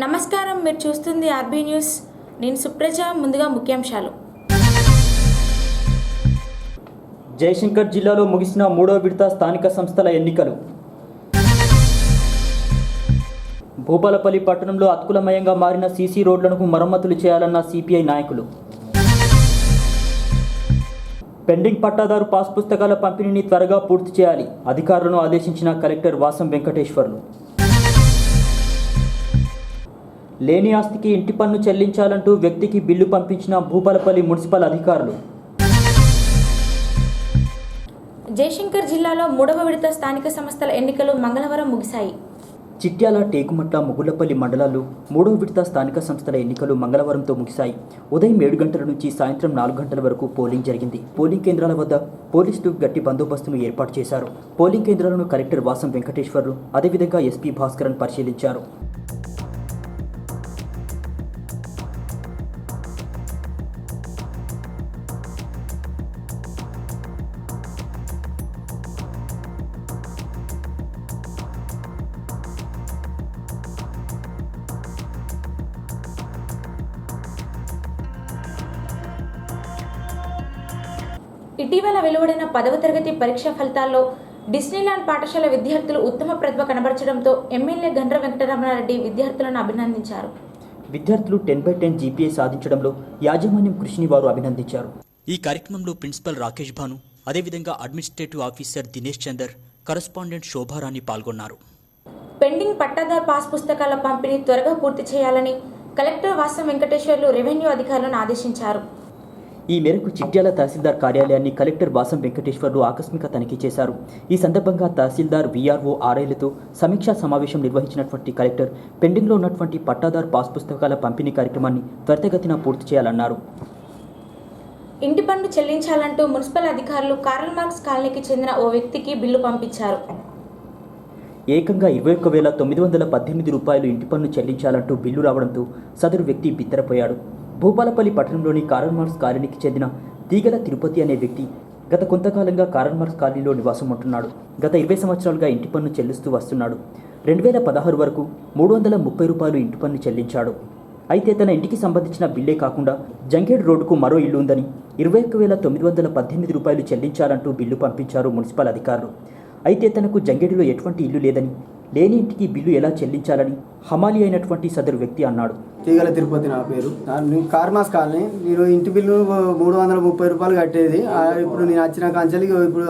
నమస్కారం, మీరు చూస్తుంది ఆర్బీ న్యూస్. నేను సుప్రజ. ముందుగా ముఖ్యాంశాలు. జయశంకర్ జిల్లాలో ముగిసిన 3వ విడత స్థానిక సంస్థల ఎన్నికలు. భూపాలపల్లి పట్టణంలో అతుకులమయంగా మారిన సీసీ రోడ్లను మరమ్మతులు చేయాలన్న సిపిఐ నాయకులు. పెండింగ్ పట్టాదారు పాస్ పుస్తకాల పంపిణీని త్వరగా పూర్తి చేయాలి, అధికారులను ఆదేశించిన కలెక్టర్ వాసం వెంకటేశ్వర్లు. లేని ఆస్తికి ఇంటి పన్ను చెల్లించాలంటూ వ్యక్తికి బిల్లు పంపించిన భూపాలపల్లి మున్సిపల్ అధికారులు. జయశంకర్ జిల్లాలో 3వ విడత స్థానిక సంస్థల ఎన్నికలు మంగళవారం ముగిశాయి. చిట్యాల, టేకుమట్ల, ముగుళ్లపల్లి మండలాల్లో 3వ విడత స్థానిక సంస్థల ఎన్నికలు మంగళవారంతో ముగిశాయి. ఉదయం 7 గంటల నుంచి సాయంత్రం 4 గంటల వరకు పోలింగ్ జరిగింది. పోలింగ్ కేంద్రాల వద్ద పోలీసులు గట్టి బందోబస్తును ఏర్పాటు చేశారు. పోలింగ్ కేంద్రాలను కలెక్టర్ వాసం వెంకటేశ్వర్లు, అదేవిధంగా ఎస్పీ భాస్కరన్ పరిశీలించారు. ఇటీవల వెలువడిన 10వ తరగతి పరీక్ష ఫలితాల్లో డిస్నీలాండ్ పాఠశాల విద్యార్థులు ఉత్తమ ప్రతిభ కనబరచడంతో ఎమ్మెల్యే గండ్ర వెంకటరమణారెడ్డి విద్యార్థులను అభినందించారు. విద్యార్థులు 10/10 జీపీఏ సాధించడంలో యాజమాన్యం కృషిని వారు అభినందించారు. ఈ కార్యక్రమంలో ప్రిన్సిపల్ రాకేష్ భాను, అదేవిధంగా administrative officer Dinesh Chander, correspondent Shobharani పాల్గొన్నారు. పెండింగ్ పట్టాదారు పాస్ పుస్తకాల పంపిణీ త్వరగా పూర్తి చేయాలని కలెక్టర్ వాసం వెంకటేశ్వర్లు రెవెన్యూ అధికారులను ఆదేశించారు. ఈ మేరకు చిట్యాల తహసీల్దార్ కార్యాలయాన్ని కలెక్టర్ వాసం వెంకటేశ్వర్లు ఆకస్మిక తనిఖీ చేశారు. ఈ సందర్భంగా తహసీల్దార్, వీఆర్ఓ, ఆర్ఐలతో సమీక్షా సమావేశం నిర్వహించినటువంటి కలెక్టర్ పెండింగ్లో ఉన్నటువంటి పట్టాదారు పాస్ పుస్తకాల పంపిణీ కార్యక్రమాన్ని త్వరితగతిన పూర్తి చేయాలన్నారు. ఇంటి పన్ను చెల్లించాలంటూ మున్సిపల్ అధికారులు కార్ల్ మార్క్స్ కాలనీకి చెందిన ఓ వ్యక్తికి బిల్లు పంపించారు. ఏకంగా 21,918 రూపాయలు ఇంటి పన్ను చెల్లించాలంటూ బిల్లు రావడంతో సదరు వ్యక్తి బిత్తరపోయాడు. భూపాలపల్లి పట్టణంలోని కార్ల్ మార్క్స్ కాలనీకి చెందిన తీగల తిరుపతి అనే వ్యక్తి గత కొంతకాలంగా కార్ల్ మార్క్స్ కాలనీలో నివాసం ఉంటున్నాడు. గత 20 సంవత్సరాలుగా ఇంటి పన్ను చెల్లిస్తూ వస్తున్నాడు. 2016 వరకు 330 రూపాయలు ఇంటి పన్ను చెల్లించాడు. అయితే తన ఇంటికి సంబంధించిన బిల్లే కాకుండా జంగేడ్ రోడ్డుకు మరో ఇల్లు ఉందని 21,918 రూపాయలు చెల్లించాలంటూ బిల్లు పంపించారు మున్సిపల్ అధికారులు. అయితే తనకు జంగేడులో ఎటువంటి ఇల్లు లేదని, లేని ఇంటికి బిల్లు ఎలా చెల్లించాలని హమాలి అయినటువంటి సదరు వ్యక్తి అన్నాడు. తీగల తిరుపతి నా పేరు. కార్మాస్ కాలనీ. నేను ఇంటి బిల్లు 330 రూపాయలు కట్టేది. ఇప్పుడు నేను వచ్చిన కాంచెలు, ఇప్పుడు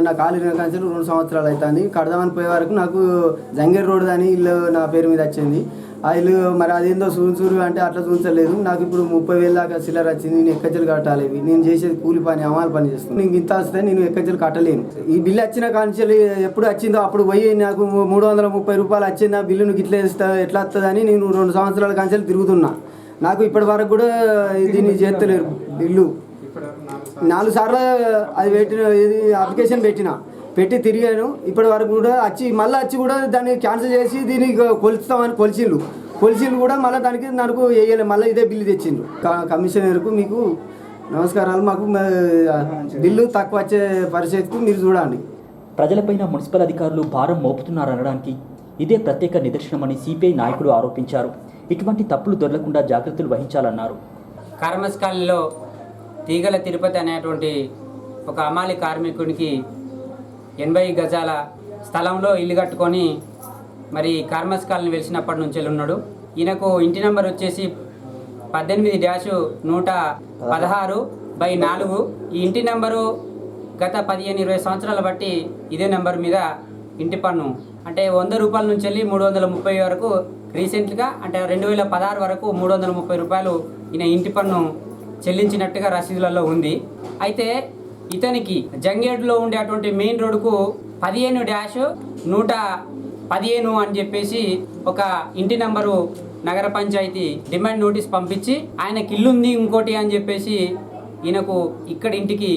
నా కాలిన కాంచెలు 2 సంవత్సరాలు అవుతుంది. కడదామని పోయే వరకు నాకు జంగేడ్ రోడ్ అని ఇల్లు నా పేరు మీద వచ్చింది. ఆ ఇల్లు మరి అదేందో చూరు అంటే అట్లా చూసలేదు. నాకు ఇప్పుడు 30,000 దాకా చిల్లర వచ్చింది. నేను ఎక్కచ్చలు కట్టాలి. నేను చేసేది కూలి పని, అమాల పని చేస్తాను. నేను ఇంత వస్తే నేను ఎక్కచ్చలు కట్టలేను. ఈ బిల్లు వచ్చిన కాంచెలు ఎప్పుడు వచ్చిందో అప్పుడు పోయి నాకు 330 రూపాయలు వచ్చింది. ఆ బిల్లు నువ్వు ఇట్లా ఎట్లా వస్తుందని నేను 2 సంవత్సరాల కాంచెలు తిరుగుతున్నా. నాకు ఇప్పటి వరకు కూడా దీన్ని చేస్తలేరు. బిల్లు 4 సార్లు అది అప్లికేషన్ పెట్టి తిరిగాను. ఇప్పటి వరకు కూడా మళ్ళీ వచ్చి కూడా దాన్ని క్యాన్సిల్ చేసి దీన్ని కొలుస్తామని కొలిచిళ్ళు కూడా మళ్ళీ దానికి నాకు వేయలేదు. మళ్ళీ ఇదే బిల్లు తెచ్చిండ్రు. కమిషనర్కు మీకు నమస్కారాలు. మాకు బిల్లు తక్కువ వచ్చే పరిస్థితికి మీరు చూడండి. ప్రజలపైన మున్సిపల్ అధికారులు భారం మోపుతున్నారనడానికి ఇదే ప్రత్యేక నిదర్శనమని సిపిఐ నాయకులు ఆరోపించారు. ఇటువంటి తప్పులు దొరకకుండా జాగ్రత్తలు వహించాలన్నారు. కార్మస్ కాలనీలో తీగల తిరుపతి అనేటువంటి ఒక అమాలి కార్మికునికి 80 గజాల స్థలంలో ఇల్లు కట్టుకొని మరి కార్మస్ కాలనీ వెలిసినప్పటి నుంచి ఉన్నాడు. ఈయనకు ఇంటి నెంబర్ వచ్చేసి 18-116/4. ఈ ఇంటి నెంబరు గత 15-20 సంవత్సరాల బట్టి ఇదే నెంబర్ మీద ఇంటి పన్ను అంటే 100 రూపాయల నుంచి వెళ్ళి 330 వరకు రీసెంట్గా అంటే 2016 వరకు 330 రూపాయలు ఈయన ఇంటి పన్ను చెల్లించినట్టుగా రసీదులలో ఉంది. అయితే ఇతనికి జంగేడ్లో ఉండేటువంటి మెయిన్ రోడ్డుకు 15-115 అని చెప్పేసి ఒక ఇంటి నెంబరు నగర పంచాయతీ డిమాండ్ నోటీస్ పంపించి ఆయనకి ఇల్లుంది ఇంకోటి అని చెప్పేసి ఈయనకు ఇక్కడ ఇంటికి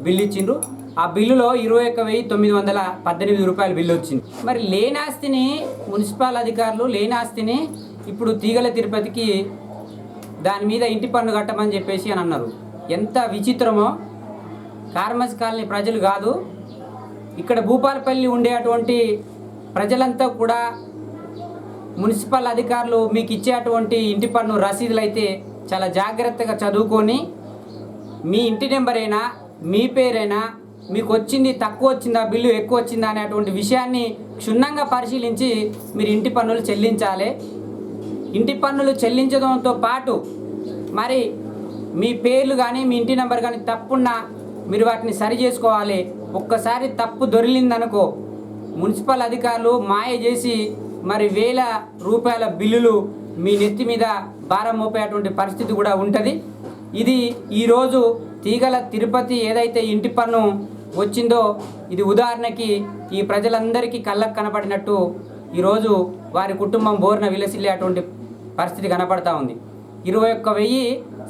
బిల్లు ఇచ్చిండ్రు. ఆ బిల్లులో 21,918 రూపాయల బిల్లు వచ్చింది. మరి లేని ఆస్తిని మున్సిపల్ అధికారులు లేని ఆస్తిని ఇప్పుడు తీగల తిరుపతికి దాని మీద ఇంటి పన్ను కట్టమని చెప్పేసి అని అన్నారు. ఎంత విచిత్రమో. కార్మస్ కాలనీ ప్రజలు కాదు, ఇక్కడ భూపాలపల్లి ఉండేటువంటి ప్రజలంతా కూడా మున్సిపల్ అధికారులు మీకు ఇచ్చేటువంటి ఇంటి పన్ను రసీదులు అయితే చాలా జాగ్రత్తగా చదువుకొని మీ ఇంటి నెంబర్ అయినా మీ పేరైనా మీకు వచ్చింది తక్కువ వచ్చిందా బిల్లు ఎక్కువ వచ్చిందా అనేటువంటి విషయాన్ని క్షుణ్ణంగా పరిశీలించి మీరు ఇంటి పన్నులు చెల్లించాలి. ఇంటి పన్నులు చెల్లించడంతో పాటు మరి మీ పేర్లు కానీ మీ ఇంటి నెంబర్ కానీ తప్పున్నా మీరు వాటిని సరి చేసుకోవాలి. ఒక్కసారి తప్పు దొరికిందనుకో మున్సిపల్ అధికారులు మాయ చేసి మరి వేల రూపాయల బిల్లులు మీ నెత్తి మీద భారం మోపేటువంటి పరిస్థితి కూడా ఉంటుంది. ఇది ఈరోజు తీగల తిరుపతి ఏదైతే ఇంటి పన్ను వచ్చిందో ఇది ఉదాహరణకి ఈ ప్రజలందరికీ కళ్ళకు కనపడినట్టు ఈరోజు వారి కుటుంబం బోర్న విలసిల్లేటువంటి పరిస్థితి కనపడతా ఉంది. 21,000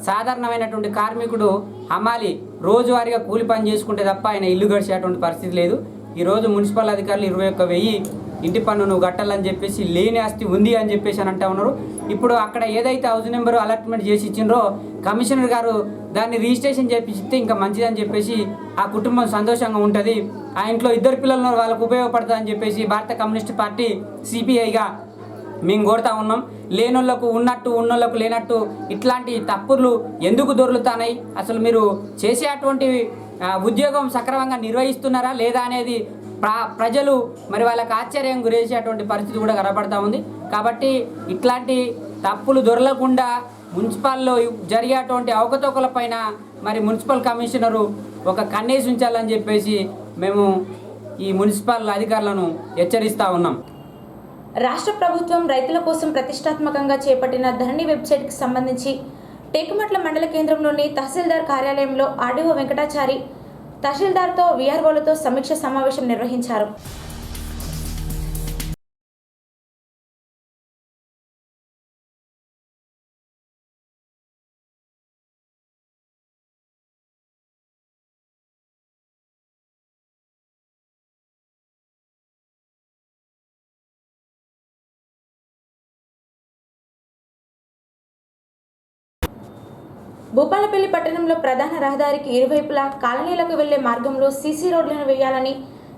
సాధారణమైనటువంటి కార్మికుడు హమాలి రోజువారీగా కూలి పని చేసుకుంటే తప్ప ఆయన ఇల్లు గడిచేటువంటి పరిస్థితి లేదు. ఈరోజు మున్సిపల్ అధికారులు 21,000 ఇంటి పన్ను నువ్వు కట్టాలని చెప్పేసి లేని ఆస్తి ఉంది అని చెప్పేసి అని అంటా ఉన్నారు. ఇప్పుడు అక్కడ ఏదైతే హౌస్ నెంబరు అలాట్మెంట్ చేసి ఇచ్చిండ్రో కమిషనర్ గారు దాన్ని రిజిస్ట్రేషన్ చేపిస్తే ఇంకా మంచిదని చెప్పేసి ఆ కుటుంబం సంతోషంగా ఉంటుంది. ఆ ఇంట్లో 2 పిల్లలు వాళ్ళకు ఉపయోగపడుతుందని చెప్పేసి భారత కమ్యూనిస్ట్ పార్టీ సిపిఐగా మేము కోరుతా ఉన్నాం. లేనోళ్లకు ఉన్నట్టు ఉన్నోళ్లకు లేనట్టు ఇట్లాంటి తప్పులు ఎందుకు దొరుకుతున్నాయి, అసలు మీరు చేసేటువంటి ఉద్యోగం సక్రమంగా నిర్వహిస్తున్నారా లేదా అనేది ప్రజలు మరి వాళ్ళకి ఆశ్చర్యం గురేసేటువంటి పరిస్థితి కూడా కనబడతా ఉంది. కాబట్టి ఇట్లాంటి తప్పులు దొరకకుండా మున్సిపల్లో జరిగేటువంటి అవకతవకల పైన మరి మున్సిపల్ కమిషనరు ఒక కన్నేసి ఉంచాలని చెప్పేసి మేము ఈ మున్సిపల్ అధికారులను హెచ్చరిస్తూ ఉన్నాం. రాష్ట్ర ప్రభుత్వం రైతుల కోసం ప్రతిష్టాత్మకంగా చేపట్టిన ధరణి వెబ్సైట్కి సంబంధించి టేకుమట్ల మండల కేంద్రంలోని తహసీల్దార్ కార్యాలయంలో ఆర్డీఓ వెంకటాచారి తహసీల్దార్తో వీఆర్ఓలతో సమీక్ష సమావేశం నిర్వహించారు. భూపాలపల్లి పట్టణంలో ప్రధాన రహదారికి ఇరువైపులా కాలనీలకు వెళ్లే మార్గంలో సీసీ రోడ్లను వేయాలని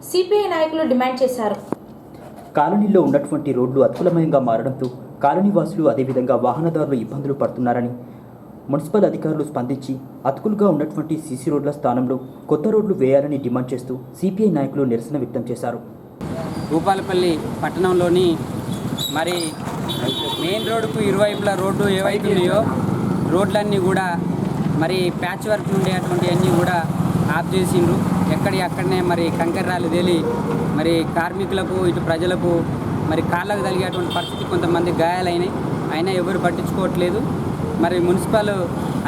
సిపిఐ నాయకులు డిమాండ్ చేశారు. కాలనీలో ఉన్నటువంటి రోడ్లు అతుకులమయంగా మారడంతో కాలనీ వాసులు అదేవిధంగా వాహనదారులు ఇబ్బందులు పడుతున్నారని మున్సిపల్ అధికారులు స్పందించి అతుకులుగా ఉన్నటువంటి సీసీ రోడ్ల స్థానంలో కొత్త రోడ్లు వేయాలని డిమాండ్ చేస్తూ సిపిఐ నాయకులు నిరసన వ్యక్తం చేశారు. భూపాలపల్లి పట్టణంలోని మరి మెయిన్ రోడ్డుకు ఇరువైపులా రోడ్డు ఏవైతే ఉన్నాయో రోడ్లన్నీ కూడా మరి ప్యాచ్ వర్క్ ఉండేటువంటి అన్నీ కూడా ఆఫ్ చేసిండ్రు. అక్కడనే మరి కంకర్రాలు తేలి మరి కార్మికులకు ఇటు ప్రజలకు మరి కాళ్ళకు తగిలేటువంటి పరిస్థితి, కొంతమంది గాయాలైనాయి. అయినా ఎవరు పట్టించుకోవట్లేదు. మరి మున్సిపల్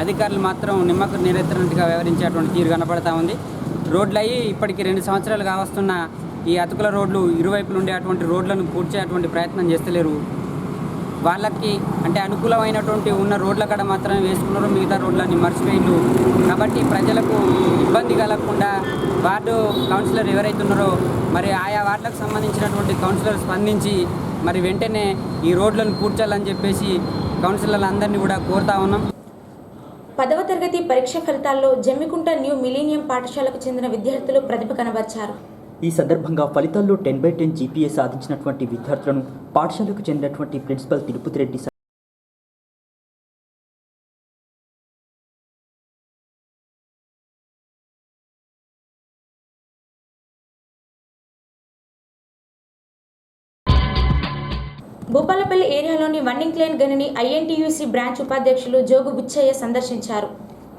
అధికారులు మాత్రం నిమ్మకు నీరెత్తినట్టుగా వ్యవహరించేటువంటి తీరు కనపడతా ఉంది. రోడ్లు అయ్యి ఇప్పటికి 2 సంవత్సరాలు కావస్తున్న ఈ అతుకుల రోడ్లు ఇరువైపులు ఉండేటువంటి రోడ్లను పూర్తి చేయటువంటి ప్రయత్నం చేస్తలేరు. వాళ్ళకి అంటే అనుకూలమైనటువంటి ఉన్న రోడ్ల కాడ మాత్రమే వేసుకున్నారు, మిగతా రోడ్లన్నీ మర్చిపోయిండు. కాబట్టి ప్రజలకు ఇబ్బంది కలగకుండా వార్డు కౌన్సిలర్ ఎవరైతే ఉన్నారో మరి ఆయా వార్డులకు సంబంధించినటువంటి కౌన్సిలర్ స్పందించి మరి వెంటనే ఈ రోడ్లను పూడ్చాలని చెప్పేసి కౌన్సిలర్లందరినీ కూడా కోరుతా ఉన్నాం. 10వ తరగతి పరీక్ష ఫలితాల్లో జమ్మికుంట న్యూ మిలీనియం పాఠశాలకు చెందిన విద్యార్థులు ప్రతిభ కనబర్చారు. ఈ సందర్భంగా ఫలితాల్లో 10/10 జీపీఏ సాధించినటువంటి విద్యార్థులను పాఠశాలకు చెందినటువంటి ప్రిన్సిపల్ తిరుపతి రెడ్డి భూపాలపల్లి ఏరియాలోని వన్నింగ్ లేన్ గనిని ఐఎన్టీయూసీ బ్రాంచ్ ఉపాధ్యక్షులు జోగు బుచ్చయ్య సందర్శించారు.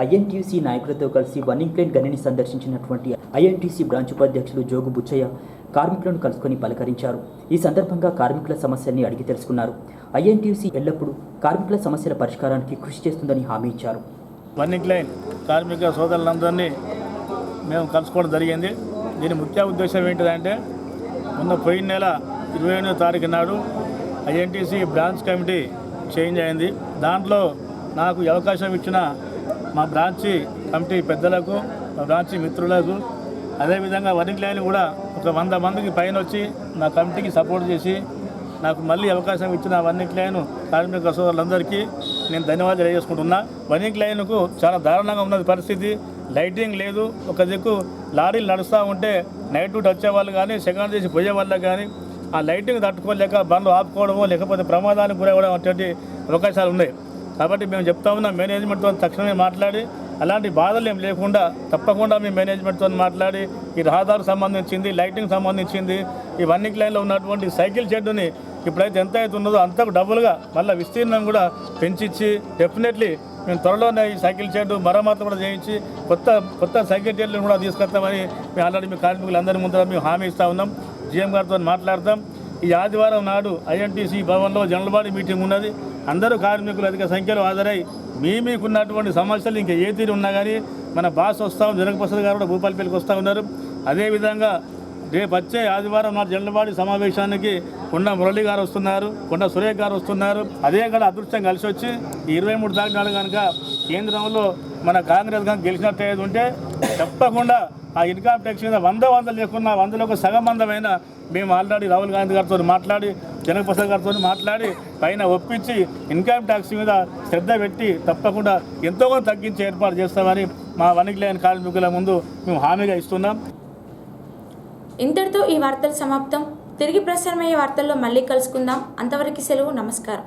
ఐఎన్టీయూసీ నాయకులతో కలిసి వన్నింగ్ లేన్ గనిని సందర్శించినటువంటి ఐఎన్టీసీ బ్రాంచ్ ఉపాధ్యక్షులు జోగు బుచ్చయ్య కార్మికులను కలుసుకొని పలకరించారు. ఈ సందర్భంగా కార్మికుల సమస్యల్ని అడిగి తెలుసుకున్నారు. ఐఎన్టీయూసీ ఎల్లప్పుడూ కార్మికుల సమస్యల పరిష్కారానికి కృషి చేస్తుందని హామీ ఇచ్చారు. వన్నింగ్ లైన్ కార్మిక సోదరులందరినీ మేము కలుసుకోవడం జరిగింది. దీని ముఖ్య ఉద్దేశం ఏంటిదంటే మొన్న పోయిన నెల 28వ తారీఖు నాడు ఐఎన్టీసీ బ్రాంచ్ కమిటీ చేంజ్ అయింది. దాంట్లో నాకు అవకాశం ఇచ్చిన మా బ్రాంచి కమిటీ పెద్దలకు, మా బ్రాంచి మిత్రులకు, అదేవిధంగా వన్నింగ్ లైన్ కూడా ఒక 100 మందికి పైన వచ్చి నా కమిటీకి సపోర్ట్ చేసి నాకు మళ్ళీ అవకాశం ఇచ్చిన వన్నింగ్ లైన్ కార్మిక సోదరులందరికీ నేను ధన్యవాదాలు తెలియజేసుకుంటున్నా. వన్నింగ్ లైన్కు చాలా దారుణంగా ఉన్నది పరిస్థితి. లైటింగ్ లేదు. ఒక దిక్కు లారీలు నడుస్తూ ఉంటే నైట్ డ్యూటీ వచ్చేవాళ్ళు కానీ సెకండ్ చేసి పోయే వాళ్ళకి కానీ ఆ లైటింగ్ తట్టుకోలేక బండ్లు ఆపుకోవడమో లేకపోతే ప్రమాదానికి గురవడం అటువంటి అవకాశాలు ఉన్నాయి. కాబట్టి మేము చెప్తా ఉన్నాం, మేనేజ్మెంట్తో తక్షణమే మాట్లాడి అలాంటి బాధలు ఏం లేకుండా తప్పకుండా మేము మేనేజ్మెంట్తో మాట్లాడి ఈ రహదారికి సంబంధించింది, లైటింగ్ సంబంధించింది, ఈ వన్నింగ్ లైన్లో ఉన్నటువంటి సైకిల్ షెడ్డుని ఇప్పుడైతే ఎంత అయితే ఉన్నదో అంతకు డబుల్గా మళ్ళీ విస్తీర్ణం కూడా పెంచిచ్చి డెఫినెట్లీ మేము త్వరలోనే ఈ సైకిల్ షెడ్ మరమ్మతులు కూడా చేయించి కొత్త సైకిల్ షెడ్లను కూడా తీసుకొస్తామని మేము ఆల్రెడీ మీ కార్మికులందరి ముందర మేము హామీ ఇస్తూ ఉన్నాం. జీఎం గారితో మాట్లాడతాం. ఈ ఆదివారం నాడు ఐఎన్టీసీ భవన్లో జనరల్ బాడీ మీటింగ్ ఉన్నది. అందరూ కార్మికులు అధిక సంఖ్యలో హాజరై మీకున్నటువంటి సమస్యలు ఇంకా ఏ తీరు ఉన్నా కానీ మన బాస్ వస్తాం, జనకప్రసాద్ గారు కూడా భూపాలపల్లికి వస్తూ ఉన్నారు. అదేవిధంగా రేపు వచ్చే ఆదివారం నాడు జనరల్ బాడీ సమావేశానికి కొండ మురళి గారు వస్తున్నారు, కొండ సురేష్ గారు వస్తున్నారు. అదే కూడా అదృష్టం కలిసి వచ్చి 23 తారీఖు నాడు కనుక కేంద్రంలో మన కాంగ్రెస్ కనుక గెలిచినట్టు ఏది ఉంటే తప్పకుండా ఆ ఇన్కమ్ ట్యాక్స్ మీద 100 లేకున్నా 100లో సగం మందమైన మేము ఆల్రెడీ రాహుల్ గాంధీ గారితో మాట్లాడి జనకప్రసాద్ గారితో మాట్లాడి పైన ఒప్పించి ఇన్కమ్ ట్యాక్స్ మీద శ్రద్ధ పెట్టి తప్పకుండా ఎంతో కొంత తగ్గించి ఏర్పాటు చేస్తామని మా వన్నింగ్ లైన్ కార్మికుల ముందు మేము హామీగా ఇస్తున్నాం. ఇంతటితో ఈ వార్తలు సమాప్తం. తిరిగి ప్రసారమయ్యే వార్తల్లో మళ్ళీ కలుసుకుందాం. అంతవరకు సెలవు. నమస్కారం.